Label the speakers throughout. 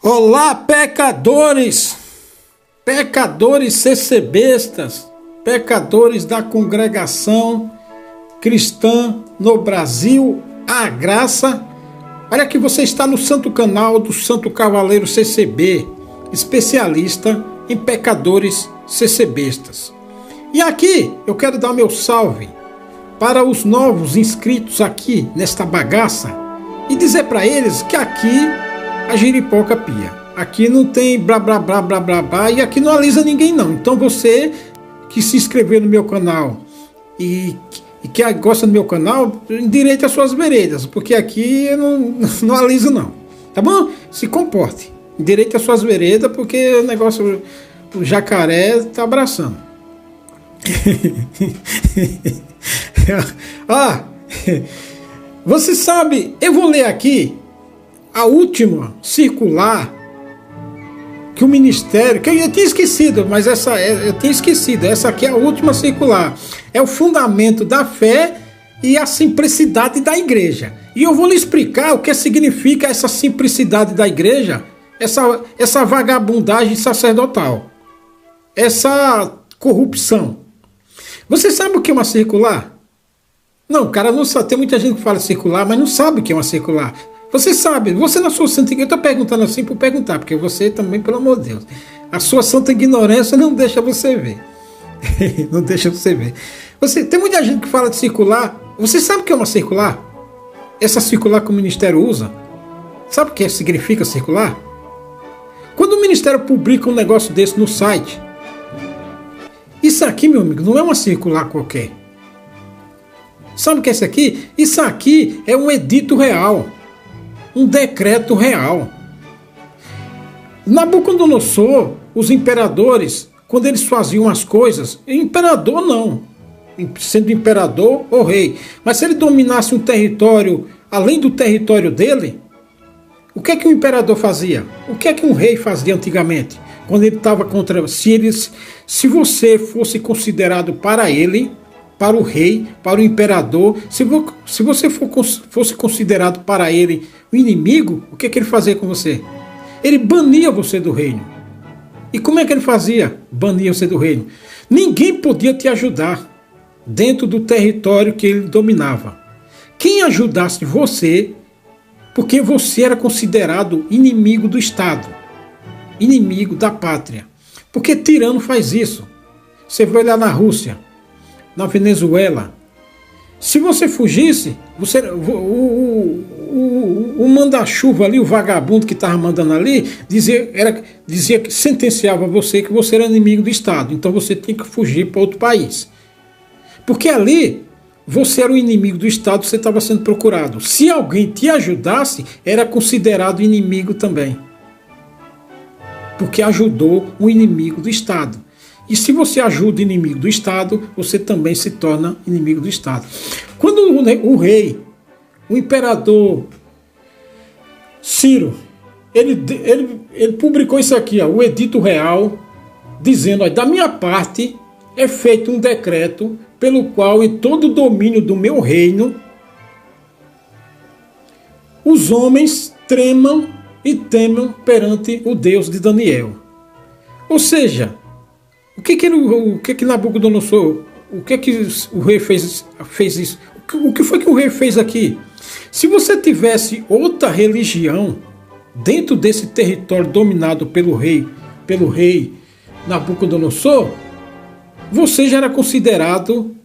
Speaker 1: Olá, pecadores, pecadores CCBistas, pecadores da congregação cristã no Brasil, a graça. Olha que você está no santo canal do Santo Cavaleiro CCB, especialista em pecadores CCBistas. E aqui eu quero dar meu salve para os novos inscritos aqui nesta bagaça e dizer para eles que aqui a giripoca pia. Aqui não tem blá blá blá blá blá blá e aqui não alisa ninguém não. Então você que se inscreveu no meu canal e que gosta do meu canal, endireite as suas veredas, porque aqui eu não aliso não. Tá bom? Se comporte. Endireite as suas veredas, porque o negócio, o jacaré tá abraçando. Você sabe, eu vou ler aqui a última circular que o Ministério, que eu tinha esquecido, mas eu tinha esquecido, essa aqui é a última circular, é o fundamento da fé e a simplicidade da igreja. E eu vou lhe explicar o que significa essa simplicidade da igreja, essa vagabundagem sacerdotal, essa corrupção. Você sabe o que é uma circular? Não, cara, não sabe. Tem muita gente que fala circular, mas não sabe o que é uma circular. Você sabe, você na sua santa ignorância, eu estou perguntando assim por perguntar, porque você também, pelo amor de Deus, a sua santa ignorância não deixa você ver. Não deixa você ver. Tem muita gente que fala de circular. Você sabe o que é uma circular? Essa circular que o Ministério usa? Sabe o que significa circular? Quando o Ministério publica um negócio desse no site, isso aqui, meu amigo, não é uma circular qualquer. Sabe o que é isso aqui? Isso aqui é um edito real. Um decreto real. Nabucodonosor, os imperadores, quando eles faziam as coisas, imperador não, sendo imperador ou rei, mas se ele dominasse um território além do território dele, o que é que o imperador fazia? O que é que um rei fazia antigamente? Quando ele estava contra... Se você fosse considerado para ele, para o rei, para o imperador, se você fosse considerado para ele o inimigo, o que é que ele fazia com você? Ele bania você do reino. E como é que ele fazia? Bania você do reino. Ninguém podia te ajudar dentro do território que ele dominava. Quem ajudasse você, porque você era considerado inimigo do Estado, inimigo da pátria. Porque tirano faz isso. Você vai lá na Rússia, na Venezuela. Se você fugisse, o manda-chuva ali, o vagabundo que estava mandando ali, dizia que sentenciava você que você era inimigo do Estado. Então você tinha que fugir para outro país. Porque ali você era o inimigo do Estado, você estava sendo procurado. Se alguém te ajudasse, era considerado inimigo também. Porque ajudou um inimigo do Estado. E se você ajuda o inimigo do Estado, você também se torna inimigo do Estado. Quando o rei, o imperador Ciro, ele publicou isso aqui, ó, o edito real, dizendo, ó, da minha parte é feito um decreto pelo qual em todo o domínio do meu reino os homens tremam e temam perante o Deus de Daniel. Ou seja, o que Nabucodonosor, o que o rei fez isso? O que foi que o rei fez aqui? Se você tivesse outra religião dentro desse território dominado pelo rei Nabucodonosor, você já era considerado,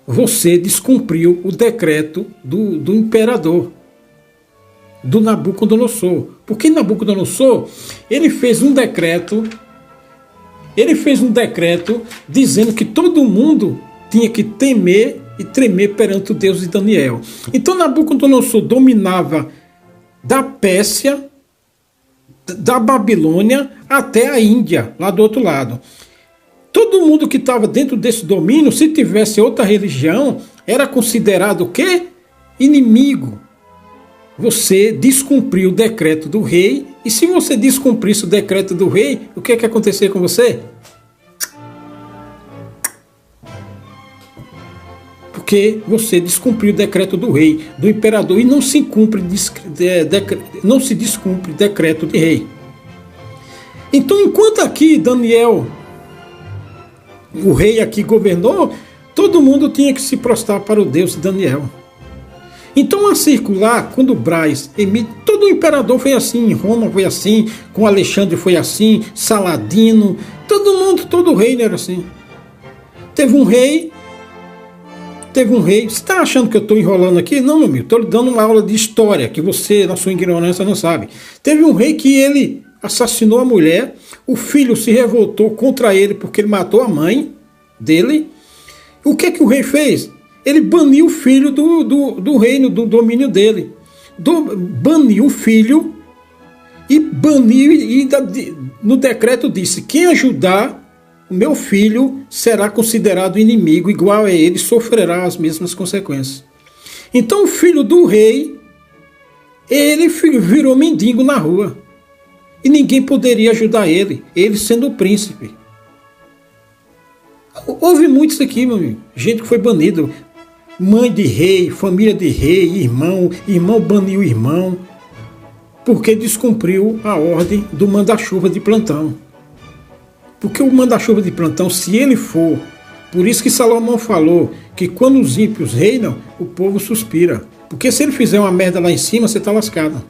Speaker 1: você descumpriu o decreto do imperador, do Nabucodonosor. Porque Nabucodonosor, ele fez um decreto dizendo que todo mundo tinha que temer e tremer perante o Deus de Daniel. Então Nabucodonosor dominava da Pérsia, da Babilônia até a Índia, lá do outro lado. Todo mundo que estava dentro desse domínio, se tivesse outra religião, era considerado o quê? Inimigo. Você descumpriu o decreto do rei, e se você descumprisse o decreto do rei, o que é que ia acontecer com você? porque você descumpriu o decreto do rei, do imperador, e não se descumpre decreto de rei. Então, enquanto aqui Daniel, o rei aqui governou, todo mundo tinha que se prostrar para o Deus de Daniel. Então a circular, quando Braz emite, todo o imperador foi assim, em Roma foi assim, com Alexandre foi assim, Saladino, todo mundo, todo o reino era assim. Teve um rei, você está achando que eu estou enrolando aqui? Não, meu amigo, estou lhe dando uma aula de história, que você, na sua ignorância, não sabe. Teve um rei que ele assassinou a mulher, o filho se revoltou contra ele porque ele matou a mãe dele. O que o rei fez? Ele baniu o filho do reino, do domínio dele. Baniu o filho e baniu, e no decreto disse: quem ajudar o meu filho será considerado inimigo, igual a ele, sofrerá as mesmas consequências. Então o filho do rei, ele virou mendigo na rua. E ninguém poderia ajudar ele sendo o príncipe. Houve muitos aqui, meu amigo. Gente que foi banido. Mãe de rei, família de rei, irmão baniu irmão, porque descumpriu a ordem do manda-chuva de plantão. Porque o manda-chuva de plantão, se ele for, por isso que Salomão falou que quando os ímpios reinam, o povo suspira. Porque se ele fizer uma merda lá em cima, você está lascado.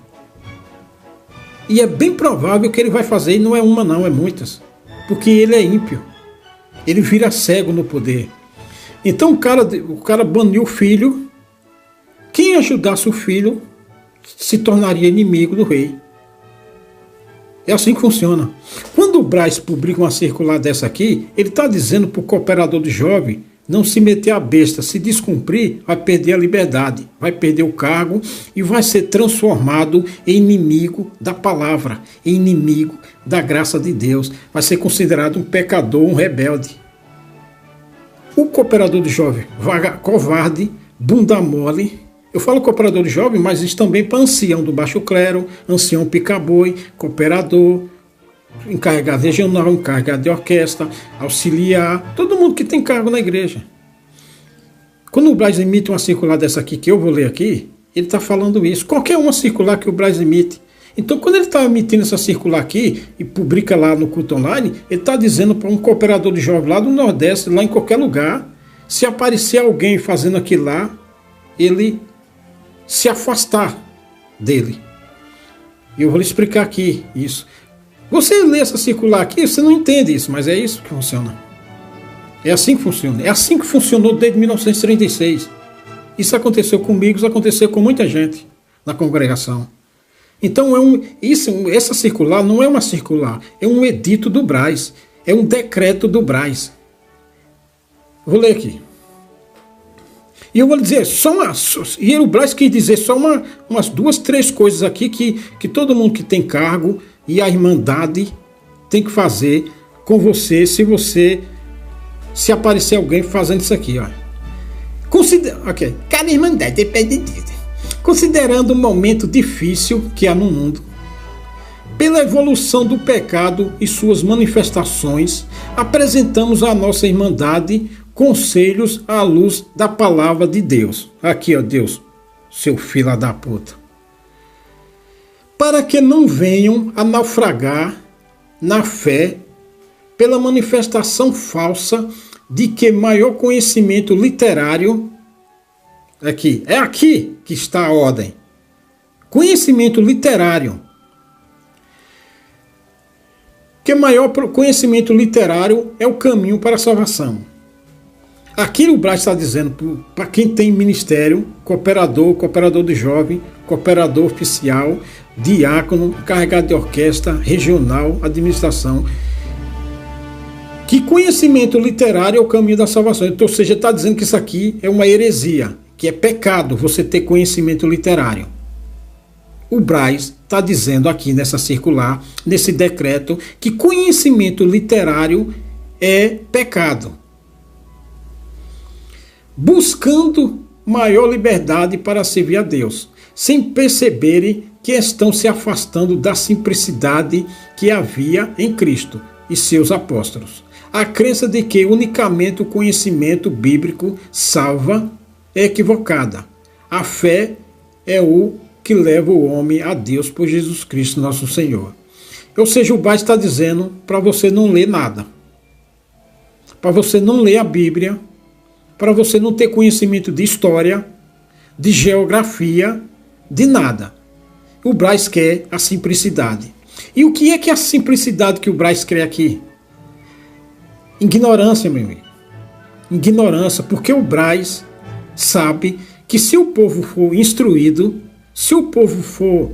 Speaker 1: E é bem provável que ele vai fazer, e não é uma não, é muitas. Porque ele é ímpio. Ele vira cego no poder. Então o cara baniu o filho. Quem ajudasse o filho se tornaria inimigo do rei. É assim que funciona. Quando o Braz publica uma circular dessa aqui, ele está dizendo para o cooperador de jovem não se meter a besta. Se descumprir, vai perder a liberdade, vai perder o cargo e vai ser transformado em inimigo da palavra, em inimigo da graça de Deus. Vai ser considerado um pecador, um rebelde. O cooperador de jovem, covarde, bunda mole. Eu falo cooperador de jovem, mas isso também para ancião do baixo clero, ancião pica-boi, cooperador, encarregado regional, encarregado de orquestra, auxiliar, todo mundo que tem cargo na igreja. Quando o Braz emite uma circular dessa aqui, que eu vou ler aqui, ele está falando isso. Qualquer uma circular que o Braz emite. Então, quando ele está emitindo essa circular aqui e publica lá no culto online, ele está dizendo para um cooperador de jovem lá do Nordeste, lá em qualquer lugar, se aparecer alguém fazendo aquilo lá, ele se afastar dele. E eu vou lhe explicar aqui isso. Você lê essa circular aqui, você não entende isso, mas é isso que funciona. É assim que funciona. É assim que funcionou desde 1936. Isso aconteceu comigo, isso aconteceu com muita gente na congregação. Então essa circular não é uma circular, é um edito do Braz, é um decreto do Braz. Vou ler aqui. E eu vou dizer e o Braz quis dizer só umas 2, 3 coisas aqui que todo mundo que tem cargo e a irmandade tem que fazer com você, se aparecer alguém fazendo isso aqui, ó. Cada irmandade depende disso. Considerando o momento difícil que há no mundo, pela evolução do pecado e suas manifestações, apresentamos à nossa irmandade conselhos à luz da palavra de Deus. Aqui, ó, Deus, seu filho da puta. Para que não venham a naufragar na fé pela manifestação falsa de que maior conhecimento literário é aqui que está a ordem. Conhecimento literário. Que maior conhecimento literário é o caminho para a salvação. Aqui o Braz está dizendo para quem tem ministério, cooperador de jovem, cooperador oficial, diácono, encarregado de orquestra, regional, administração, que conhecimento literário é o caminho da salvação. Então, ou seja, está dizendo que isso aqui é uma heresia, que é pecado você ter conhecimento literário. O Braz está dizendo aqui nessa circular, nesse decreto, que conhecimento literário é pecado. Buscando maior liberdade para servir a Deus, sem perceberem que estão se afastando da simplicidade que havia em Cristo e seus apóstolos. A crença de que unicamente o conhecimento bíblico salva é equivocada. A fé é o que leva o homem a Deus por Jesus Cristo, nosso Senhor. Ou seja, o Braz está dizendo para você não ler nada, para você não ler a Bíblia, para você não ter conhecimento de história, de geografia, de nada. O Braz quer a simplicidade. E o que é a simplicidade que o Braz quer aqui? Ignorância, meu amigo. Ignorância, porque o Braz sabe que se o povo for instruído, se o povo for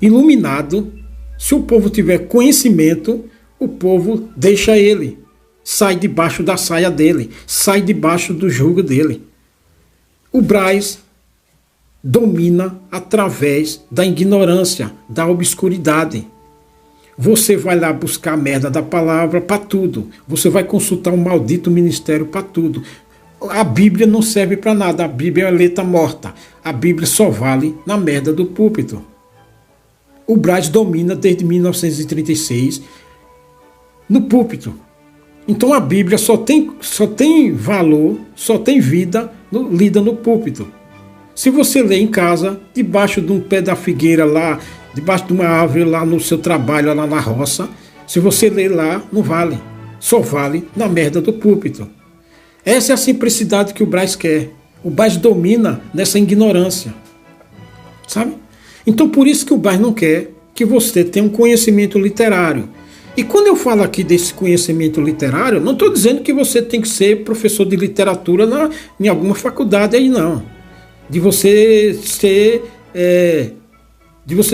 Speaker 1: iluminado, se o povo tiver conhecimento, o povo deixa ele, sai debaixo da saia dele, sai debaixo do jugo dele. O Braz domina através da ignorância, da obscuridade. Você vai lá buscar a merda da palavra para tudo. Você vai consultar um maldito ministério para tudo. A Bíblia não serve para nada. A Bíblia é letra morta. A Bíblia só vale na merda do púlpito. O Braz domina desde 1936 no púlpito. Então a Bíblia só tem valor, só tem vida lida no púlpito. Se você lê em casa, debaixo de um pé da figueira lá, debaixo de uma árvore lá no seu trabalho, lá na roça, se você lê lá, não vale. Só vale na merda do púlpito. Essa é a simplicidade que o Braz quer. O Braz domina nessa ignorância. Sabe? Então por isso que o Braz não quer que você tenha um conhecimento literário. E quando eu falo aqui desse conhecimento literário, não estou dizendo que você tem que ser professor de literatura em alguma faculdade aí, não. De você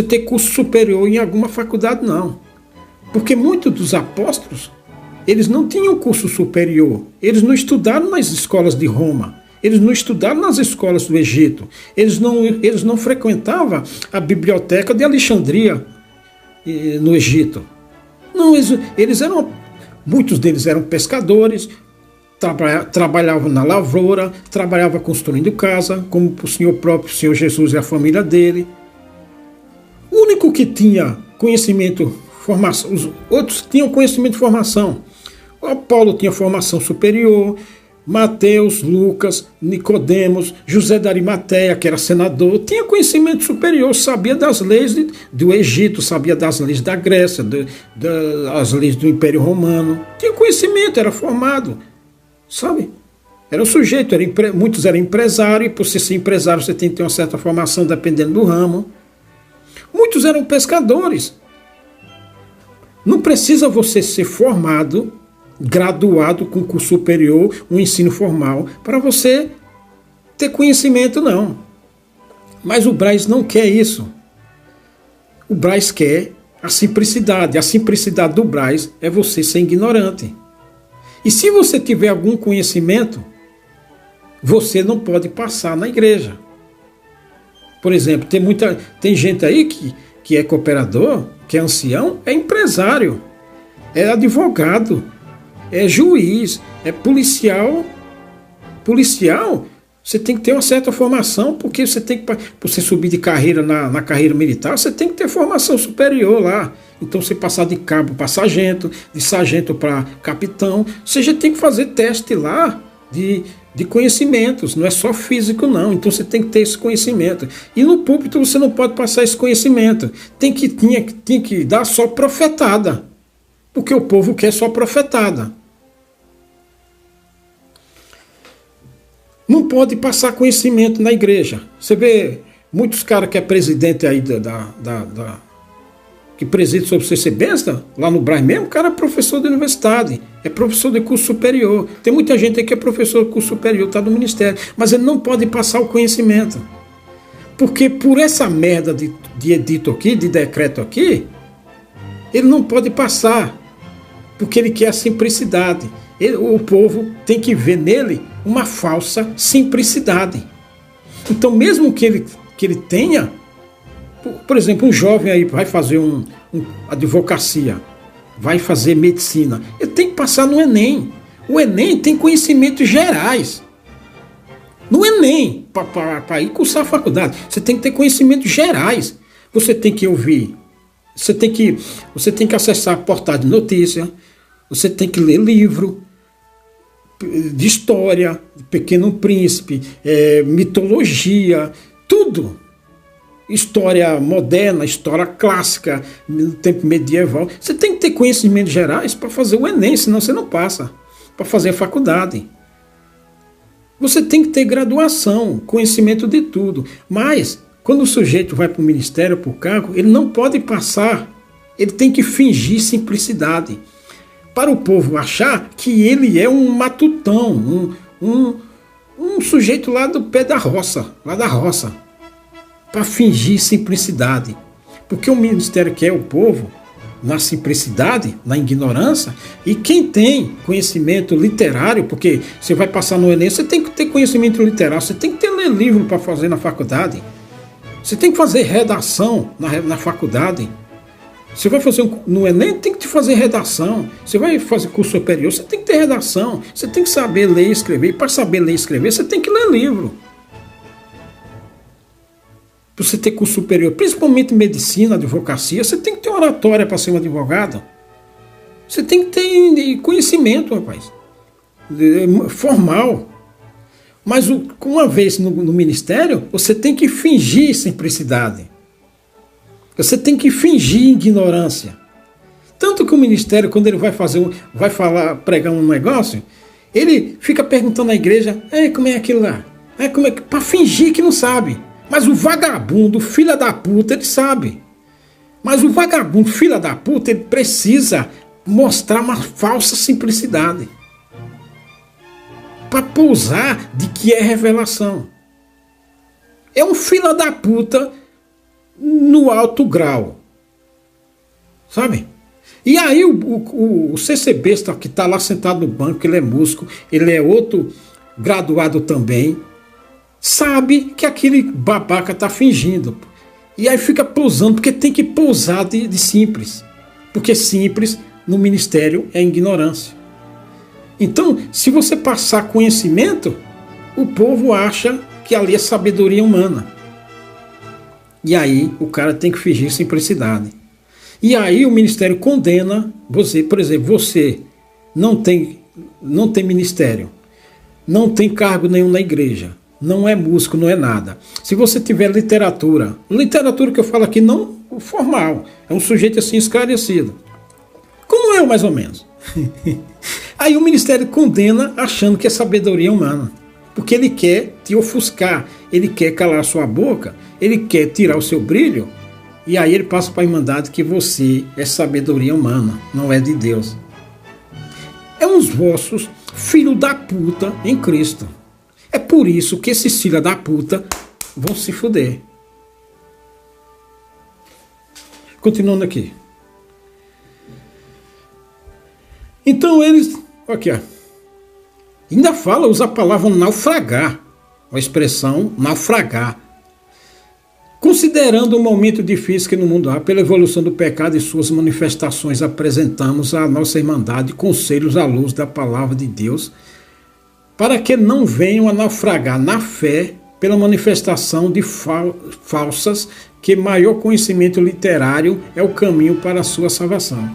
Speaker 1: ter curso superior em alguma faculdade, não. Porque muitos dos apóstolos, eles não tinham curso superior. Eles não estudaram nas escolas de Roma. Eles não estudaram nas escolas do Egito. Eles não frequentavam a biblioteca de Alexandria, no Egito. Não, muitos deles eram pescadores, trabalhavam na lavoura, trabalhavam construindo casa, como o próprio Senhor Jesus e a família dele. O único que tinha conhecimento, formação, os outros tinham conhecimento e formação. O Paulo tinha formação superior, Mateus, Lucas, Nicodemos, José da Arimateia, que era senador, tinha conhecimento superior, sabia das leis do Egito, sabia das leis da Grécia, das leis do Império Romano. Tinha conhecimento, era formado, sabe? Era o sujeito, muitos eram empresários, e por ser empresário você tem que ter uma certa formação dependendo do ramo. Muitos eram pescadores. Não precisa você ser formado, graduado com curso superior, um ensino formal, para você ter conhecimento, não. Mas o Braz não quer isso. O Braz quer a simplicidade. A simplicidade do Braz é você ser ignorante. E se você tiver algum conhecimento, você não pode passar na igreja. Por exemplo, tem gente aí que é cooperador, que é ancião, é empresário, é advogado, é juiz, é policial. Policial, você tem que ter uma certa formação, porque você tem que, para você subir de carreira na carreira militar, você tem que ter formação superior lá. Então você passar de cabo para sargento, de sargento para capitão, você já tem que fazer teste lá de conhecimentos, não é só físico não, então você tem que ter esse conhecimento. E no púlpito você não pode passar esse conhecimento, tinha que dar só profetada, porque o povo quer só profetada. Não pode passar conhecimento na igreja. Você vê muitos caras que é presidente aí que preside sobre o CC Besta, lá no Braz mesmo, o cara é professor de universidade, é professor de curso superior. Tem muita gente aí que é professor de curso superior, está no ministério, mas ele não pode passar o conhecimento. Porque por essa merda de edito aqui, de decreto aqui, ele não pode passar, porque ele quer a simplicidade. O povo tem que ver nele uma falsa simplicidade. Então mesmo que ele tenha, por exemplo, um jovem aí vai fazer advocacia, vai fazer medicina, ele tem que passar no Enem. O Enem tem conhecimentos gerais. No Enem, para ir cursar a faculdade, você tem que ter conhecimentos gerais. Você tem que ouvir, você tem que acessar portal de notícia, você tem que ler livro, de história, Pequeno Príncipe, mitologia, tudo. História moderna, história clássica, no tempo medieval. Você tem que ter conhecimentos gerais para fazer o Enem, senão você não passa. Para fazer a faculdade. Você tem que ter graduação, conhecimento de tudo. Mas, quando o sujeito vai para o ministério, para o cargo, ele não pode passar. Ele tem que fingir simplicidade. Para o povo achar que ele é um matutão, um sujeito lá do pé da roça, lá da roça. Para fingir simplicidade. Porque o ministério quer o povo na simplicidade, na ignorância, e quem tem conhecimento literário, porque você vai passar no Enem, você tem que ter conhecimento literário, você tem que ter ler livro para fazer na faculdade, você tem que fazer redação na faculdade, você vai fazer no Enem, tem que fazer redação, você vai fazer curso superior, você tem que ter redação, você tem que saber ler e escrever, e para saber ler e escrever, você tem que ler livro. Para você ter curso superior, principalmente medicina, advocacia, você tem que ter oratória para ser um advogado. Você tem que ter conhecimento, rapaz, formal. Mas uma vez no ministério, você tem que fingir simplicidade. Você tem que fingir ignorância. Tanto que o ministério, quando ele vai pregar um negócio, ele fica perguntando à igreja, como é aquilo lá? Para fingir que não sabe. Mas o vagabundo, filha da puta, ele sabe. Mas o vagabundo, filha da puta, ele precisa mostrar uma falsa simplicidade. Para pousar de que é revelação. É um filha da puta no alto grau. Sabe? E aí o CCB que está lá sentado no banco, ele é músico, ele é outro graduado também, sabe que aquele babaca está fingindo. E aí fica pousando, porque tem que pousar de simples. Porque simples no ministério é ignorância. Então, se você passar conhecimento, o povo acha que ali é sabedoria humana. E aí o cara tem que fingir simplicidade. E aí o ministério condena você. Por exemplo, você não tem ministério, não tem cargo nenhum na igreja, não é músico, não é nada. Se você tiver literatura que eu falo aqui não formal, é um sujeito assim esclarecido, como eu mais ou menos. Aí o ministério condena achando que é sabedoria humana, porque ele quer te ofuscar, ele quer calar a sua boca, ele quer tirar o seu brilho, e aí ele passa para a irmandade que você é sabedoria humana, não é de Deus. É uns vossos filhos da puta em Cristo. É por isso que esses filhos da puta vão se fuder. Continuando aqui. Então eles... Aqui, ó. Ainda usa a palavra naufragar. A expressão naufragar. Considerando o momento difícil que no mundo há, pela evolução do pecado e suas manifestações, apresentamos à nossa irmandade conselhos à luz da palavra de Deus, para que não venham a naufragar na fé pela manifestação de falsas, que maior conhecimento literário é o caminho para a sua salvação.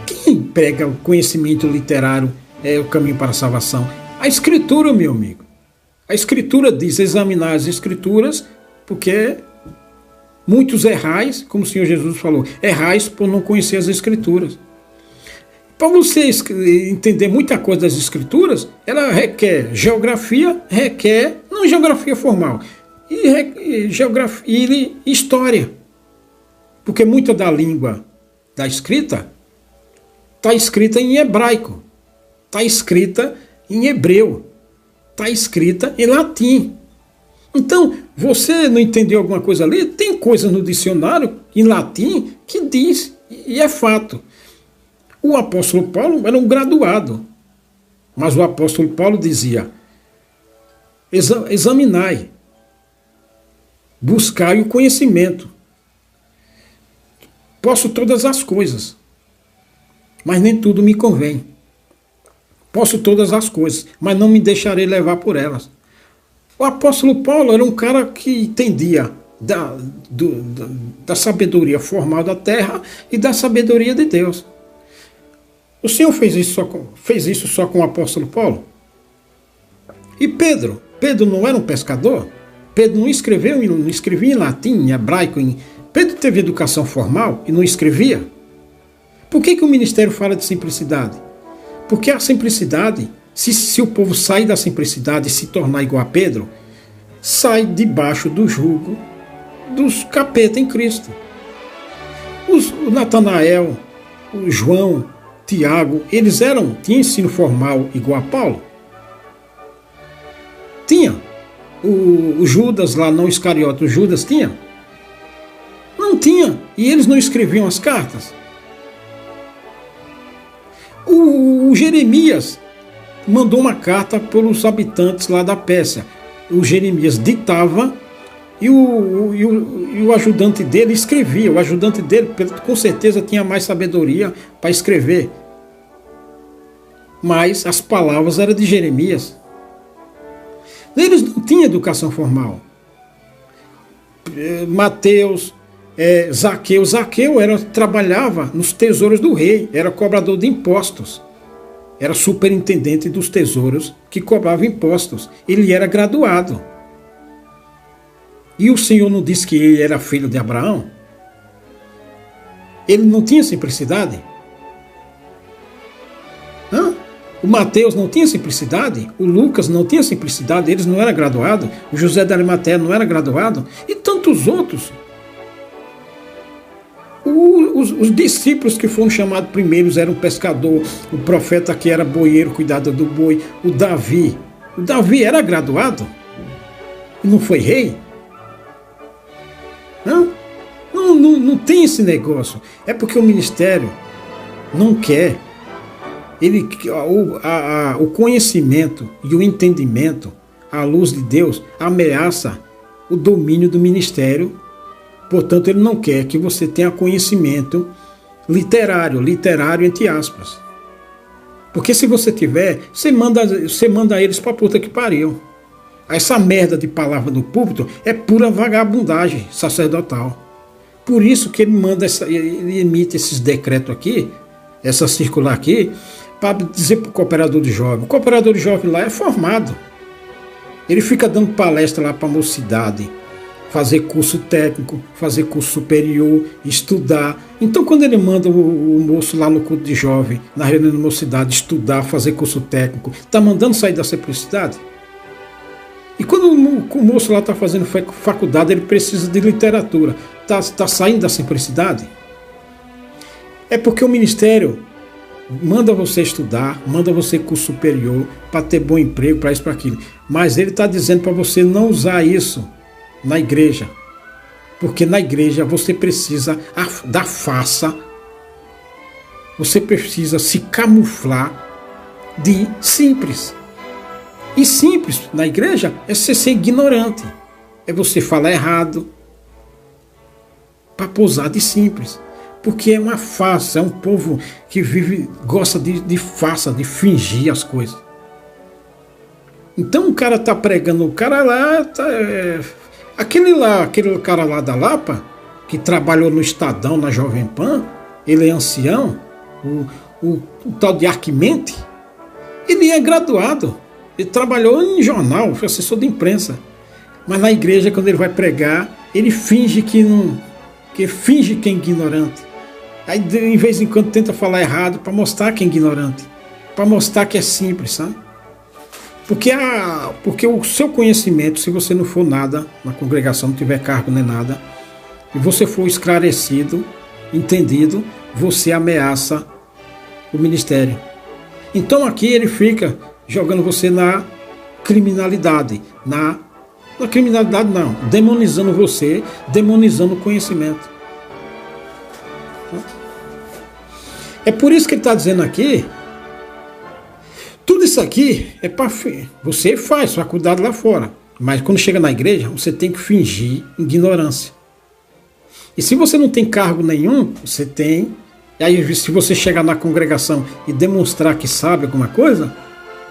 Speaker 1: Quem prega o conhecimento literário é o caminho para a salvação? A Escritura, meu amigo. A Escritura diz examinar as Escrituras, porque muitos errais, como o Senhor Jesus falou, errais por não conhecer as Escrituras. Para você entender muita coisa das Escrituras, ela requer geografia, não geografia formal, e geografia e história. Porque muita da língua da escrita está escrita em hebraico, está escrita em hebreu, está escrita em latim. Então, você não entendeu alguma coisa ali? Tem coisa no dicionário em latim que diz, e é fato. O apóstolo Paulo era um graduado, mas o apóstolo Paulo dizia, examinai, buscai o conhecimento. Posso todas as coisas, mas nem tudo me convém. Posso todas as coisas, mas não me deixarei levar por elas. O apóstolo Paulo era um cara que entendia da sabedoria formal da terra e da sabedoria de Deus. O Senhor fez isso só com o apóstolo Paulo? E Pedro? Pedro não era um pescador? Pedro não escrevia em latim, em hebraico. Pedro teve educação formal e não escrevia? Por que o ministério fala de simplicidade? Porque a simplicidade, se o povo sair da simplicidade e se tornar igual a Pedro, sai debaixo do jugo dos capeta em Cristo. O Natanael, o João, Tiago, eles tinham ensino formal igual a Paulo? Tinha. O Judas lá, não Iscariote, o Judas tinha? Não tinha. E eles não escreviam as cartas? O Jeremias mandou uma carta pelos habitantes lá da Pérsia. O Jeremias ditava e o ajudante dele escrevia. O ajudante dele, com certeza, tinha mais sabedoria para escrever. Mas as palavras eram de Jeremias. Eles não tinham educação formal. Mateus, Zaqueu. Zaqueu trabalhava nos tesouros do rei, era cobrador de impostos. Era superintendente dos tesouros que cobrava impostos. Ele era graduado. E o Senhor não disse que ele era filho de Abraão? Ele não tinha simplicidade? O Mateus não tinha simplicidade? O Lucas não tinha simplicidade? Eles não eram graduados? O José da Arimateia não era graduado? E tantos outros. Os discípulos que foram chamados primeiros eram pescador, o profeta que era boieiro, cuidado do boi, o Davi. O Davi era graduado? E não foi rei? Não tem esse negócio. É porque o ministério não quer. O conhecimento e o entendimento, à luz de Deus, ameaça o domínio do ministério. Portanto, ele não quer que você tenha conhecimento literário entre aspas. Porque se você tiver, você manda eles para a puta que pariu. Essa merda de palavra do púlpito é pura vagabundagem sacerdotal. Por isso que ele emite esses decretos aqui, essa circular aqui, para dizer para o cooperador de jovem. O cooperador de jovem lá é formado. Ele fica dando palestra lá para a mocidade, fazer curso técnico, fazer curso superior, estudar. Então, quando ele manda o moço lá no culto de jovem, na reunião da mocidade, estudar, fazer curso técnico, está mandando sair da simplicidade? E quando o moço lá está fazendo faculdade, ele precisa de literatura. Está saindo da simplicidade? É porque o ministério manda você estudar, manda você curso superior, para ter bom emprego, para isso, para aquilo. Mas ele está dizendo para você não usar isso na igreja. Porque na igreja você precisa da farsa, você precisa se camuflar de simples. E simples na igreja é você ser ignorante. É você falar errado para posar de simples. Porque é uma farsa, é um povo que gosta de farsa, de fingir as coisas. Então o cara está pregando, o cara lá, aquele cara lá da Lapa, que trabalhou no Estadão, na Jovem Pan, ele é ancião, o tal de Arquimente, ele é graduado, ele trabalhou em jornal, foi assessor de imprensa. Mas na igreja, quando ele vai pregar, ele finge que é ignorante. Aí, de vez em quando, tenta falar errado para mostrar que é ignorante, para mostrar que é simples, sabe? Porque o seu conhecimento, se você não for nada na congregação, não tiver cargo nem nada, e você for esclarecido, entendido, você ameaça o ministério. Então aqui ele fica jogando você na criminalidade, na criminalidade não, demonizando você, demonizando o conhecimento. É por isso que ele está dizendo aqui, tudo isso aqui é para você faz faculdade lá fora, mas quando chega na igreja você tem que fingir ignorância. E se você não tem cargo nenhum, você tem. E aí se você chegar na congregação e demonstrar que sabe alguma coisa,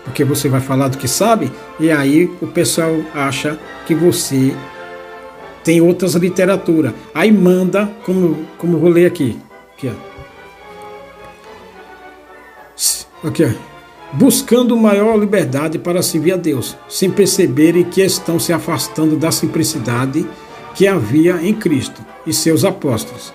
Speaker 1: porque você vai falar do que sabe, e aí o pessoal acha que você tem outras literaturas. Aí manda, como eu vou ler aqui ó. Aqui, buscando maior liberdade para servir a Deus, sem perceberem que estão se afastando da simplicidade que havia em Cristo e seus apóstolos.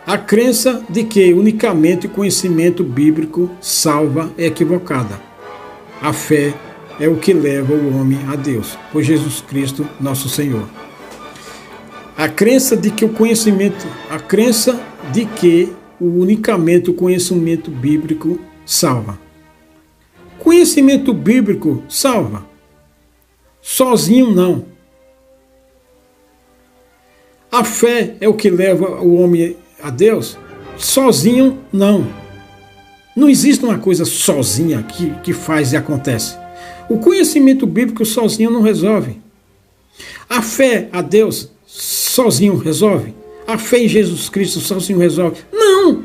Speaker 1: A crença de que unicamente o conhecimento bíblico salva é equivocada. A fé é o que leva o homem a Deus, por Jesus Cristo, nosso Senhor. A crença de que unicamente o conhecimento bíblico salva. Conhecimento bíblico salva. Sozinho não. A fé é o que leva o homem a Deus? Sozinho não. Não existe uma coisa sozinha que faz e acontece. O conhecimento bíblico sozinho não resolve. A fé a Deus sozinho resolve. A fé em Jesus Cristo sozinho resolve. Não!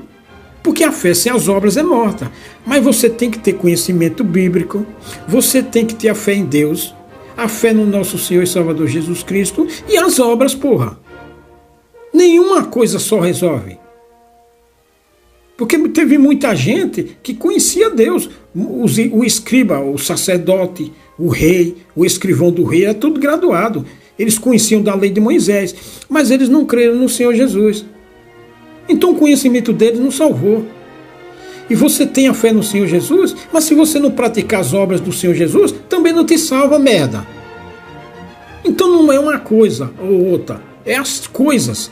Speaker 1: Porque a fé sem as obras é morta. Mas você tem que ter conhecimento bíblico, você tem que ter a fé em Deus, a fé no nosso Senhor e Salvador Jesus Cristo e as obras, porra. Nenhuma coisa só resolve. Porque teve muita gente que conhecia Deus. O escriba, o sacerdote, o rei, o escrivão do rei, era tudo graduado. Eles conheciam da lei de Moisés, mas eles não creram no Senhor Jesus. Então o conhecimento deles não salvou. E você tem a fé no Senhor Jesus, mas se você não praticar as obras do Senhor Jesus, também não te salva, merda. Então não é uma coisa ou outra, é as coisas.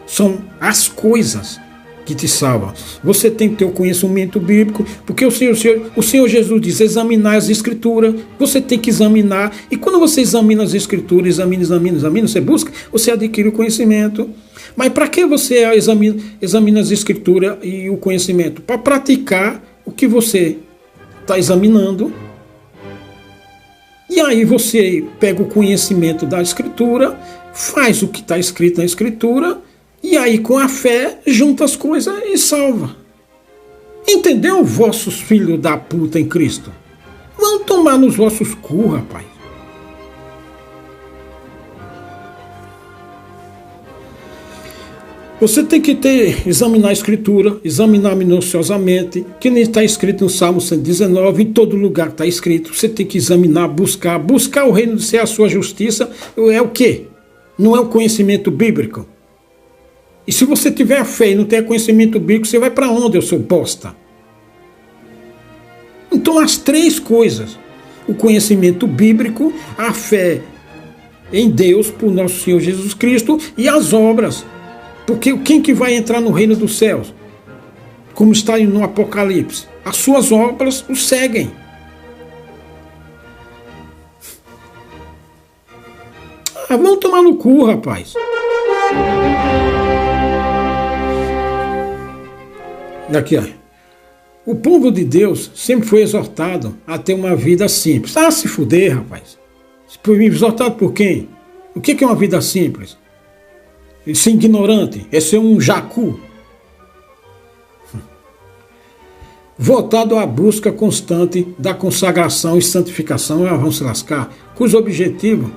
Speaker 1: São as coisas que te salvam. Você tem que ter o conhecimento bíblico, porque o Senhor Jesus diz, examinar as escrituras, você tem que examinar, e quando você examina as escrituras, examina, você busca, você adquire o conhecimento. Mas para que você examina as escrituras e o conhecimento? Para praticar o que você está examinando. E aí você pega o conhecimento da escritura, faz o que está escrito na escritura, e aí com a fé junta as coisas e salva. Entendeu, vossos filhos da puta em Cristo? Vão tomar nos vossos cu, rapaz. Você tem que examinar a escritura, examinar minuciosamente, que nem está escrito no Salmo 119, em todo lugar está escrito. Você tem que examinar, buscar o reino de ser a sua justiça. É o quê? Não é o conhecimento bíblico. E se você tiver fé e não ter conhecimento bíblico, você vai para onde, eu sou bosta? Então as três coisas, o conhecimento bíblico, a fé em Deus, por nosso Senhor Jesus Cristo, e as obras. Porque quem que vai entrar no reino dos céus? Como está no Apocalipse. As suas obras o seguem. Vamos tomar no cu, rapaz. Aqui, ó. O povo de Deus sempre foi exortado a ter uma vida simples. Se fuder, rapaz. Exortado por quem? O que é uma vida simples? Ser ignorante? É ser um jacu? Voltado à busca constante da consagração e santificação, vamos se lascar, cujo objetivo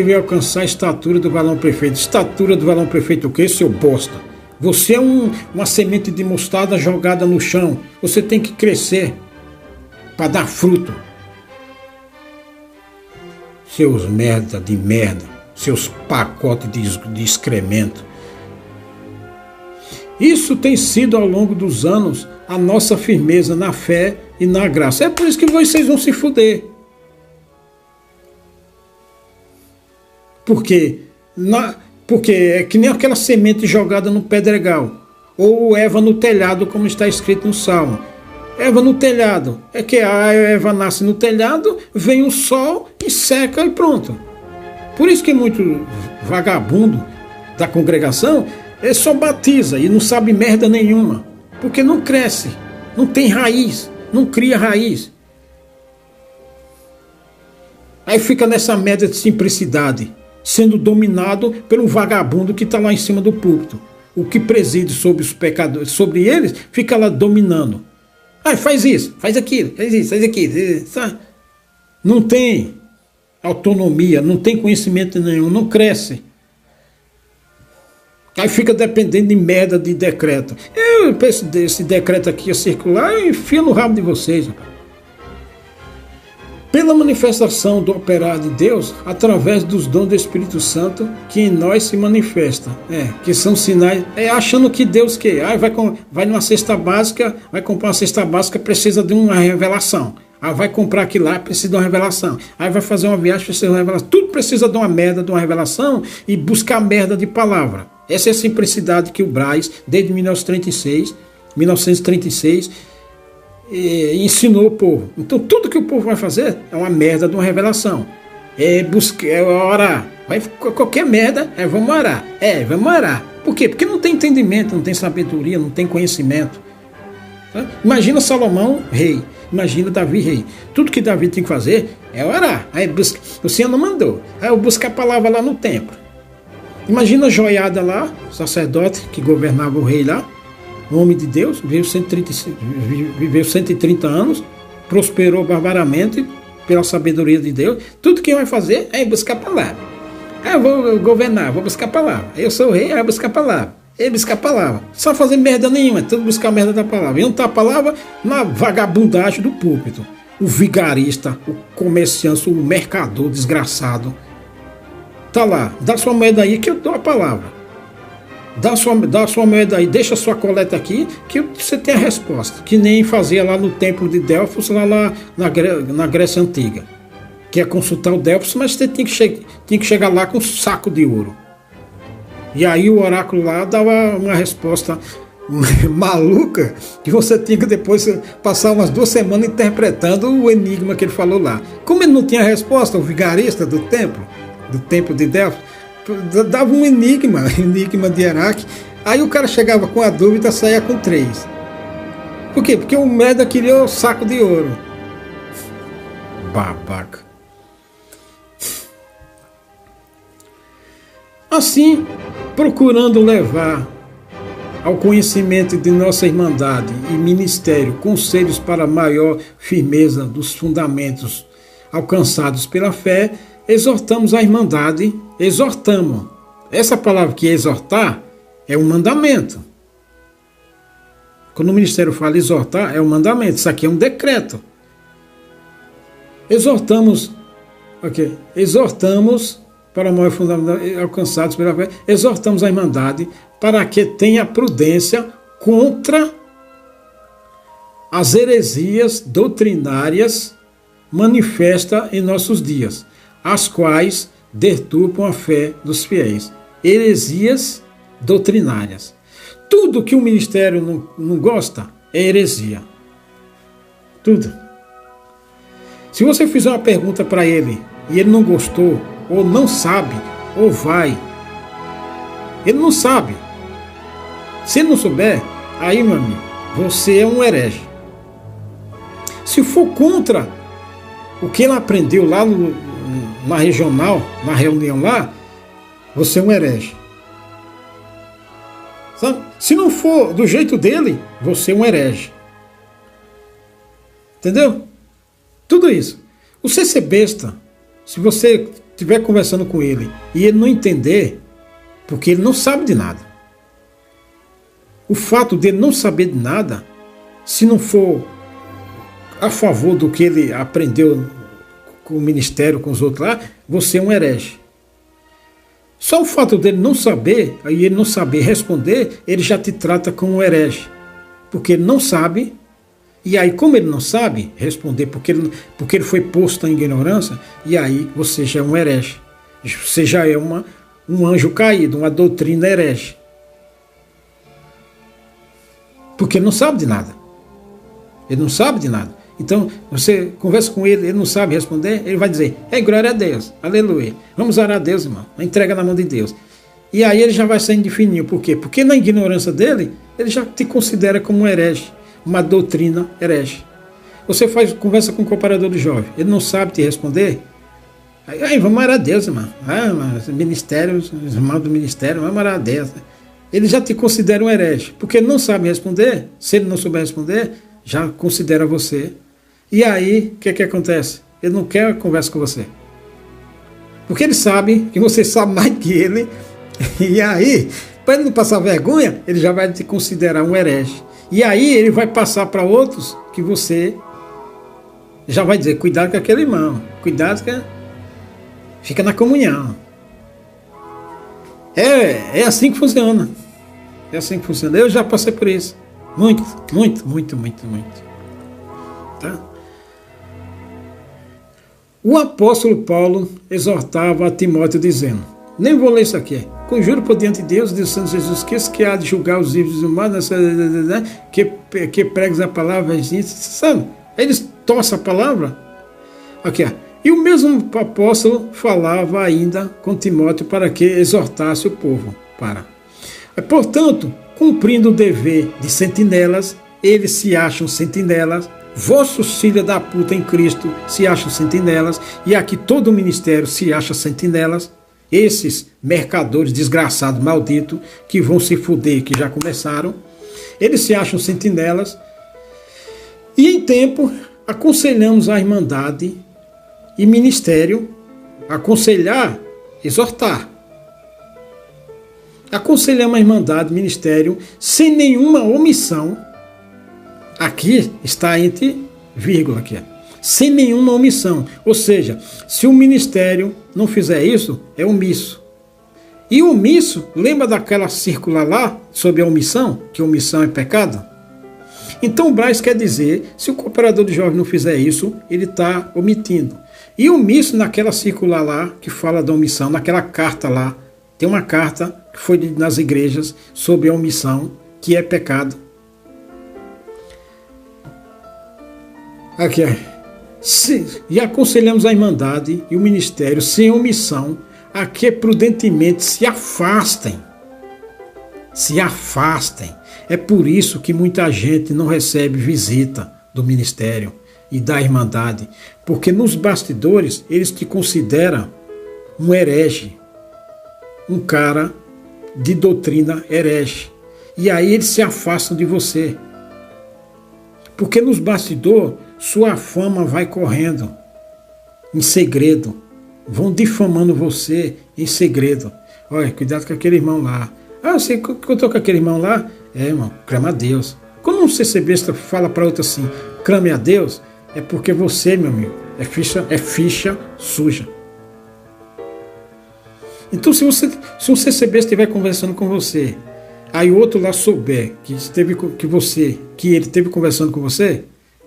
Speaker 1: é alcançar a estatura do varão perfeito. Estatura do varão perfeito o quê, seu bosta? Você é uma semente de mostarda jogada no chão. Você tem que crescer para dar fruto. Seus merda de merda. Seus pacotes de excremento. Isso tem sido ao longo dos anos a nossa firmeza na fé e na graça. É por isso que vocês vão se fuder. Porque é que nem aquela semente jogada no pedregal. Ou Eva no telhado, como está escrito no Salmo. Eva no telhado. É que a Eva nasce no telhado, vem o sol e seca e pronto. Por isso que muito vagabundo da congregação só batiza e não sabe merda nenhuma. Porque não cresce, não tem raiz, não cria raiz. Aí fica nessa merda de simplicidade, sendo dominado por um vagabundo que está lá em cima do púlpito. O que preside sobre os pecadores, sobre eles, fica lá dominando. Faz isso, faz aquilo, faz isso, faz aquilo. Não tem autonomia, não tem conhecimento nenhum, não cresce. Aí fica dependendo de merda de decreto. Eu penso desse decreto aqui a circular, eu enfio no rabo de vocês, rapaz. Pela manifestação do operar de Deus, através dos dons do Espírito Santo, que em nós se manifesta, que são sinais, achando que Deus vai numa cesta básica, vai comprar uma cesta básica, precisa de uma revelação. Aí vai comprar aquilo lá, precisa de uma revelação. Aí vai fazer uma viagem, precisa de uma revelação. Tudo precisa de uma merda, de uma revelação e buscar merda de palavra. Essa é a simplicidade que o Braz, desde 1936, ensinou o povo. Então tudo que o povo vai fazer é uma merda de uma revelação. É orar. Qualquer merda, vamos orar. Vamos orar. Por quê? Porque não tem entendimento, não tem sabedoria, não tem conhecimento. Tá? Imagina Salomão, rei. Imagina Davi, rei. Tudo que Davi tem que fazer é orar. Aí o Senhor não mandou. Aí eu busco a palavra lá no templo. Imagina Joiada lá, sacerdote que governava o rei lá. Um homem de Deus, viveu 130 anos, prosperou barbaramente pela sabedoria de Deus. Tudo que vai fazer é buscar a palavra. Eu vou governar, vou buscar a palavra. Eu sou o rei, eu vou buscar a palavra. Ele buscar a palavra. Só fazer merda nenhuma, tudo buscar a merda da palavra. E não tá a palavra na vagabundagem do púlpito. O vigarista, o comerciante, o mercador desgraçado. Tá lá, dá sua moeda aí que eu dou a palavra. Dá sua moeda aí, deixa a sua coleta aqui, que você tem a resposta. Que nem fazia lá no templo de Delfos, lá na Grécia Antiga. Que é consultar o Delfos, mas você tinha que chegar lá com um saco de ouro. E aí o oráculo lá dava uma resposta maluca, que você tinha que depois passar umas 2 semanas interpretando o enigma que ele falou lá. Como ele não tinha resposta, o vigarista do templo de Delfos, dava um enigma de Heráclito. Aí o cara chegava com a dúvida e saía com 3. Por quê? Porque o merda queria o saco de ouro. Babaca. Assim, procurando levar ao conhecimento de nossa irmandade e ministério conselhos para maior firmeza dos fundamentos alcançados pela fé, exortamos a irmandade, exortamos. Essa palavra que é exortar é um mandamento. Quando o ministério fala exortar, é um mandamento. Isso aqui é um decreto. Exortamos para maior fundamento alcançados pela fé, exortamos a irmandade para que tenha prudência contra as heresias doutrinárias manifestas em nossos dias, as quais deturpam a fé dos fiéis. Heresias doutrinárias. Tudo que o ministério não gosta é heresia. Tudo. Se você fizer uma pergunta para ele e ele não gostou, ou não sabe, ou vai, ele não sabe. Se ele não souber, aí, meu amigo, você é um herege. Se for contra o que ele aprendeu lá na regional, na reunião lá, você é um herege. Sabe? Se não for do jeito dele, você é um herege. Entendeu? Tudo isso. Você ser besta, se você estiver conversando com ele e ele não entender, porque ele não sabe de nada. O fato dele não saber de nada, se não for a favor do que ele aprendeu com o ministério, com os outros lá, você é um herege. Só o fato dele não saber, aí ele não saber responder, ele já te trata como um herege. Porque ele não sabe, e aí como ele não sabe responder, porque ele foi posto em ignorância, e aí você já é um herege. Você já é um anjo caído, uma doutrina herege. Porque ele não sabe de nada. Ele não sabe de nada. Então, você conversa com ele, ele não sabe responder, ele vai dizer, glória a Deus, aleluia. Vamos orar a Deus, irmão. Entrega na mão de Deus. E aí ele já vai saindo de fininho. Por quê? Porque na ignorância dele, ele já te considera como um herege, uma doutrina herege. Você conversa com um cooperador de jovem, ele não sabe te responder, aí vamos orar a Deus, irmão. Ministério, os irmãos do ministério, vamos orar a Deus. Ele já te considera um herege, porque ele não sabe responder. Se ele não souber responder, já considera você. E aí, o que acontece? Ele não quer conversa com você. Porque ele sabe que você sabe mais que ele. E aí, Para ele não passar vergonha, ele já vai te considerar um herege. E aí ele vai passar para outros que você já vai dizer, cuidado com aquele irmão, cuidado que fica na comunhão. É assim que funciona. É assim que funciona. Eu já passei por isso. Muito. Tá? O apóstolo Paulo exortava a Timóteo dizendo, nem vou ler isso aqui, conjuro por diante de Deus, de Santo Jesus Cristo, que há de julgar os vivos e os mortos, que pregues a palavra, sabe? Eles torcem a palavra. Aqui, ó. E o mesmo apóstolo falava ainda com Timóteo para que exortasse o povo. Portanto, cumprindo o dever de sentinelas, eles se acham sentinelas, vossos filhos da puta em Cristo se acham sentinelas, e aqui todo o ministério se acha sentinelas, esses mercadores desgraçados, malditos, que vão se fuder, que já começaram, eles se acham sentinelas, e em tempo aconselhamos a irmandade e ministério, aconselhar, exortar. Aconselhamos a irmandade, ministério, sem nenhuma omissão. Aqui está entre vírgula aqui, sem nenhuma omissão. Ou seja, se o ministério não fizer isso, é omisso. E omisso, lembra daquela circular lá sobre a omissão, que omissão é pecado? Então o Braz quer dizer, se o cooperador de jovens não fizer isso, ele está omitindo. E omisso naquela circular lá, que fala da omissão, naquela carta lá, tem uma carta que foi nas igrejas sobre a omissão, que é pecado. Aqui é. E aconselhamos a irmandade e o ministério sem omissão a que prudentemente se afastem. Se afastem. É por isso que muita gente não recebe visita do ministério e da irmandade, porque nos bastidores eles te consideram um herege, um cara de doutrina herege. E aí eles se afastam de você. Porque nos bastidores sua fama vai correndo em segredo. Vão difamando você em segredo. Olha, cuidado com aquele irmão lá. Ah, você contou com aquele irmão lá? É, irmão, clama a Deus. Quando um CCBista fala para outro assim, clame a Deus, é porque você, meu amigo, é ficha suja. Então, se um CCB estiver conversando com você, aí o outro lá souber que ele esteve conversando com você,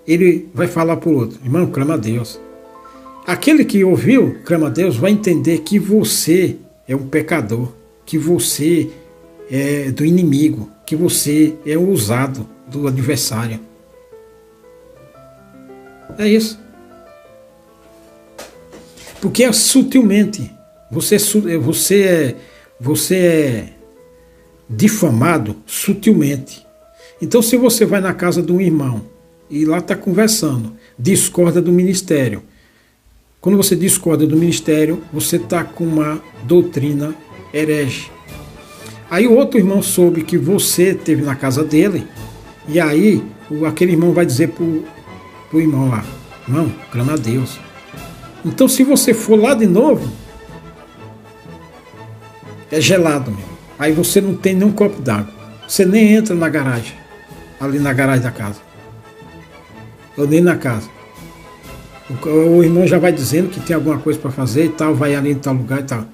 Speaker 1: ele vai falar para o outro, irmão, clama a Deus. Aquele que ouviu, clama a Deus, vai entender que você é um pecador, que você é do inimigo, que você é o usado do adversário. É isso. Porque é sutilmente. Você é difamado sutilmente. Então, se você vai na casa de um irmão e lá está conversando, discorda do ministério. Quando você discorda do ministério, você está com uma doutrina herege. Aí o outro irmão soube que você esteve na casa dele, e aí aquele irmão vai dizer pro irmão lá, irmão, clama a Deus. Então, se você for lá de novo, é gelado mesmo. Aí você não tem nem um copo d'água. Você nem entra na garagem, ali na garagem da casa. Ou nem na casa. O irmão já vai dizendo que tem alguma coisa para fazer e tal, vai ali em tal lugar e tal.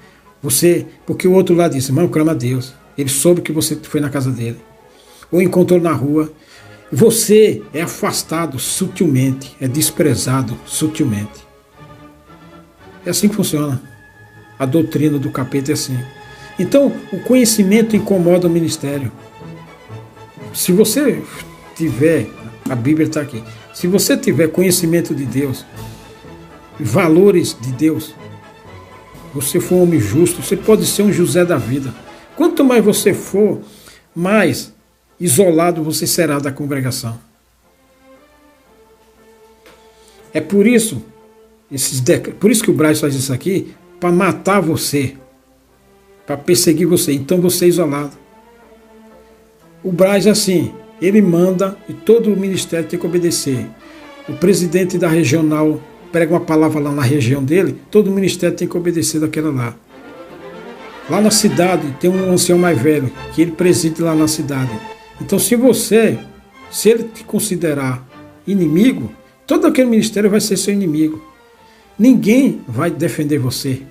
Speaker 1: Porque o outro lá disse, irmão, clama a Deus. Ele soube que você foi na casa dele. Ou encontrou na rua. Você é afastado sutilmente, é desprezado sutilmente. É assim que funciona. A doutrina do capeta é assim. Então, o conhecimento incomoda o ministério. Se você tiver, a Bíblia está aqui, se você tiver conhecimento de Deus, valores de Deus, você for um homem justo, você pode ser um José da vida. Quanto mais você for, mais isolado você será da congregação. É por isso, por isso que o Braz faz isso aqui, para matar você, para perseguir você. Então você é isolado. O Braz é assim, ele manda e todo o ministério tem que obedecer. O presidente da regional prega uma palavra lá na região dele, todo o ministério tem que obedecer daquela lá. Lá na cidade tem um ancião mais velho, que ele preside lá na cidade. Então se ele te considerar inimigo, todo aquele ministério vai ser seu inimigo. Ninguém vai defender você.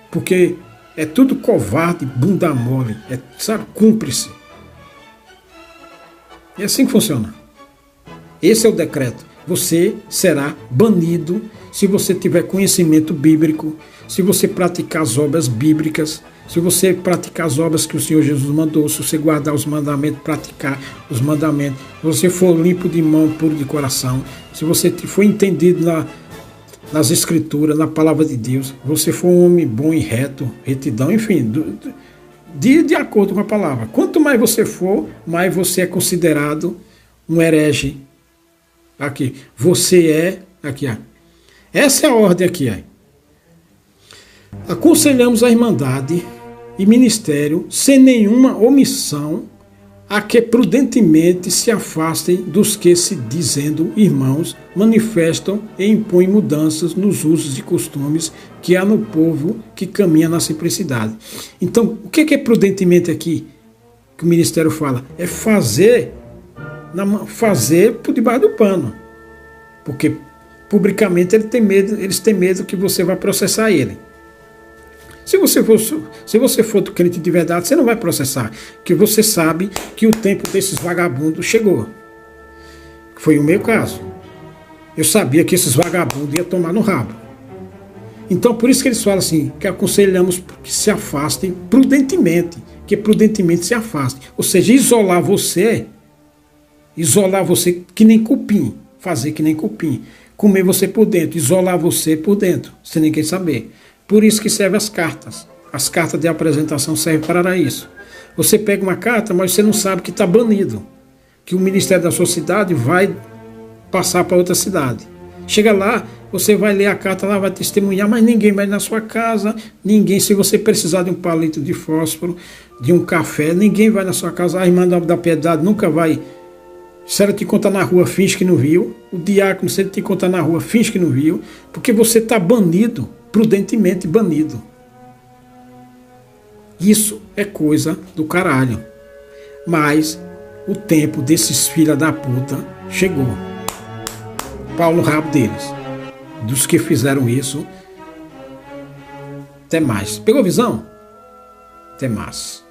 Speaker 1: Porque é tudo covarde, bunda mole, sabe, cúmplice. É assim que funciona. Esse é o decreto. Você será banido se você tiver conhecimento bíblico, se você praticar as obras bíblicas, se você praticar as obras que o Senhor Jesus mandou, se você guardar os mandamentos, praticar os mandamentos, se você for limpo de mão, puro de coração, se você for entendido nas Escrituras, na palavra de Deus, você for um homem bom e reto, retidão, enfim, de acordo com a palavra. Quanto mais você for, mais você é considerado um herege. Aqui, você é, aqui, ó. Essa é a ordem aqui, ó. Aconselhamos a Irmandade e Ministério, sem nenhuma omissão, a que prudentemente se afastem dos que, se dizendo irmãos, manifestam e impõem mudanças nos usos e costumes que há no povo que caminha na simplicidade. Então, o que é prudentemente aqui, que o Ministério fala? É fazer por debaixo do pano. Porque publicamente eles têm medo que você vai processar ele. Se você for do crente de verdade, você não vai processar, porque você sabe que o tempo desses vagabundos chegou. Foi o meu caso. Eu sabia que esses vagabundos iam tomar no rabo. Então, por isso que eles falam assim, que aconselhamos que se afastem prudentemente, que prudentemente se afastem. Ou seja, isolar você que nem cupim, fazer que nem cupim, comer você por dentro, isolar você por dentro, sem ninguém saber. Por isso que servem as cartas. As cartas de apresentação servem para isso. Você pega uma carta, mas você não sabe que está banido, que o ministério da sua cidade vai passar para outra cidade. Chega lá, você vai ler a carta lá, vai testemunhar, mas ninguém vai na sua casa, ninguém, se você precisar de um palito de fósforo, de um café, ninguém vai na sua casa. A irmã da piedade nunca vai. Se ela te contar na rua, finge que não viu. O diácono, se ele te contar na rua, finge que não viu, porque você está banido, prudentemente banido. Isso é coisa do caralho. Mas o tempo desses filha da puta chegou. Pau no rabo deles. Dos que fizeram isso. Até mais. Pegou visão? Até mais.